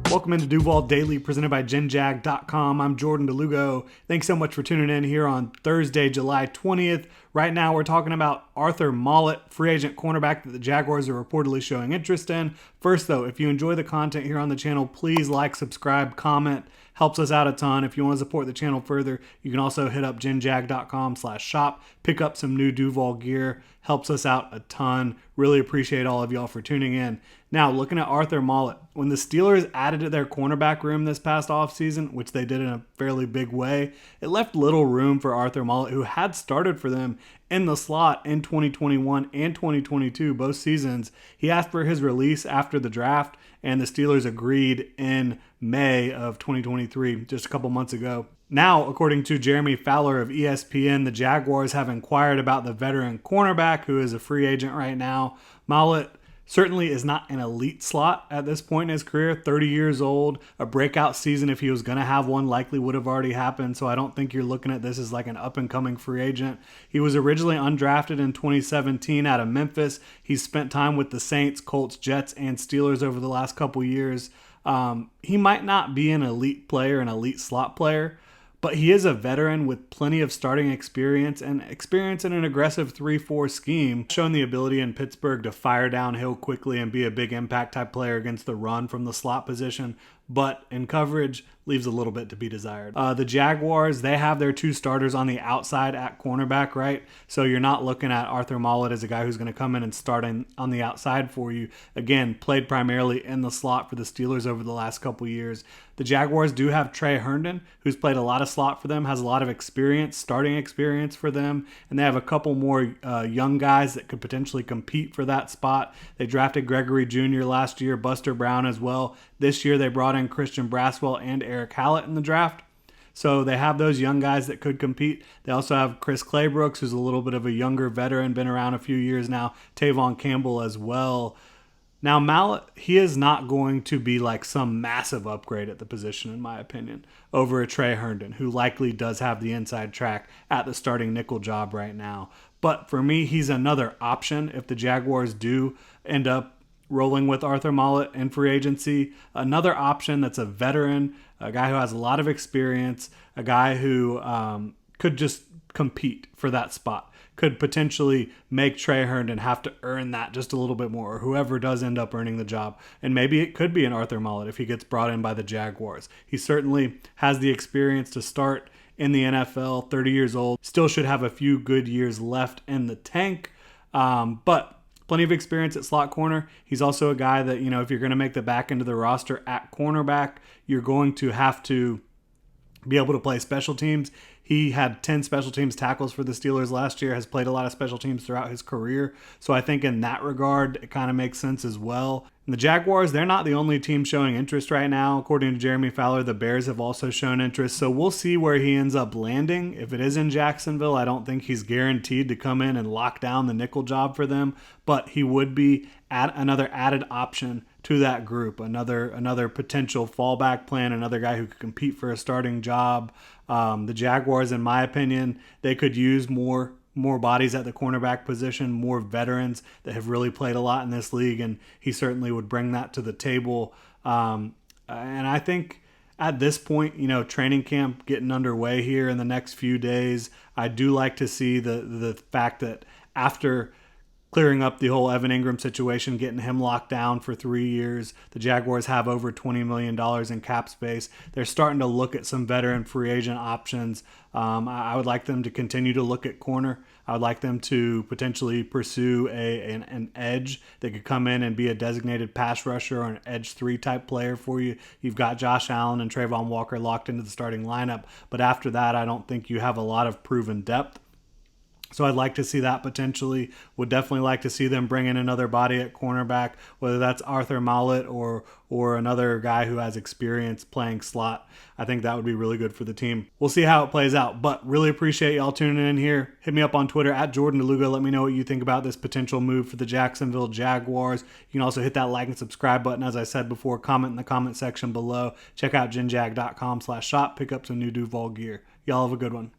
Welcome into Duval Daily, presented by GenJag.com. I'm Jordan Lugo. Thanks so much for tuning in here on Thursday, July 20th. Right now, we're talking about Arthur Maulet, free agent cornerback that the Jaguars are reportedly showing interest in. First, though, if you enjoy the content here on the channel, please like, subscribe, comment. Helps us out a ton. If you want to support the channel further, you can also hit up genjag.com/shop, pick up some new Duval gear. Helps us out a ton. Really appreciate all of y'all for tuning in. Now, looking at Arthur Maulet, when the Steelers added to their cornerback room this past offseason, which they did in a fairly big way, it left little room for Arthur Maulet, who had started for them in the slot in 2021 and 2022, both seasons. He asked for his release after the draft, and the Steelers agreed in May of 2023, just a couple months ago. Now, according to Jeremy Fowler of ESPN, the Jaguars have inquired about the veteran cornerback, who is a free agent right now. Maulet certainly is not an elite slot at this point in his career, 30 years old. A breakout season, if he was going to have one, likely would have already happened, so I don't think you're looking at this as like an up-and-coming free agent. He was originally undrafted in 2017 out of Memphis. He's spent time with the Saints, Colts, Jets, and Steelers over the last couple years. He might not be an elite player, an elite slot player, but he is a veteran with plenty of starting experience and experience in an aggressive 3-4 scheme, shown the ability in Pittsburgh to fire downhill quickly and be a big impact type player against the run from the slot position, but in coverage leaves a little bit to be desired. The Jaguars, they have their two starters on the outside at cornerback, right? So you're not looking at Arthur Maulet as a guy who's going to come in and start on the outside for you. Again, played primarily in the slot for the Steelers over the last couple years. The Jaguars do have Trey Herndon, who's played a lot of slot for them, has a lot of experience, starting experience for them, and they have a couple more young guys that could potentially compete for that spot. They drafted Gregory Jr. last year, Buster Brown as well. This year they brought in Christian Braswell and Eric Hallett in the draft. So they have those young guys that could compete. They also have Chris Claybrooks, who's a little bit of a younger veteran, been around a few years now, Tavon Campbell as well. Now, Maulet, he is not going to be like some massive upgrade at the position, in my opinion, over a Trey Herndon, who likely does have the inside track at the starting nickel job right now. But for me, he's another option if the Jaguars do end up rolling with Arthur Maulet in free agency. Another option that's a veteran, a guy who has a lot of experience, a guy who could just compete for that spot, could potentially make Trey Herndon have to earn that just a little bit more, or whoever does end up earning the job. And maybe it could be an Arthur Maulet if he gets brought in by the Jaguars. He certainly has the experience to start in the NFL, 30 years old, still should have a few good years left in the tank, but plenty of experience at slot corner. He's also a guy that, you know, if you're going to make the back end of the roster at cornerback, you're going to have to be able to play special teams. He had 10 special teams tackles for the Steelers last year, has played a lot of special teams throughout his career. So I think in that regard, it kind of makes sense as well. And the Jaguars, they're not the only team showing interest right now. According to Jeremy Fowler, the Bears have also shown interest. So we'll see where he ends up landing. If it is in Jacksonville, I don't think he's guaranteed to come in and lock down the nickel job for them, but he would be another added option to that group, another potential fallback plan, another guy who could compete for a starting job. The Jaguars, in my opinion, they could use more bodies at the cornerback position, more veterans that have really played a lot in this league, and he certainly would bring that to the table. And I think at this point, you know, training camp getting underway here in the next few days, I do like to see the fact that after clearing up the whole Evan Ingram situation, getting him locked down for 3 years. The Jaguars have over $20 million in cap space. They're starting to look at some veteran free agent options. I would like them to continue to look at corner. I would like them to potentially pursue an edge that could come in and be a designated pass rusher or an edge 3 type player for you. You've got Josh Allen and Trayvon Walker locked into the starting lineup, but after that, I don't think you have a lot of proven depth. So I'd like to see that potentially. Would definitely like to see them bring in another body at cornerback, whether that's Arthur Maulet or another guy who has experience playing slot. I think that would be really good for the team. We'll see how it plays out, but really appreciate y'all tuning in here. Hit me up on Twitter at Jordan DeLuga. Let me know what you think about this potential move for the Jacksonville Jaguars. You can also hit that like and subscribe button. As I said before, comment in the comment section below. Check out genjag.com/shop. Pick up some new Duval gear. Y'all have a good one.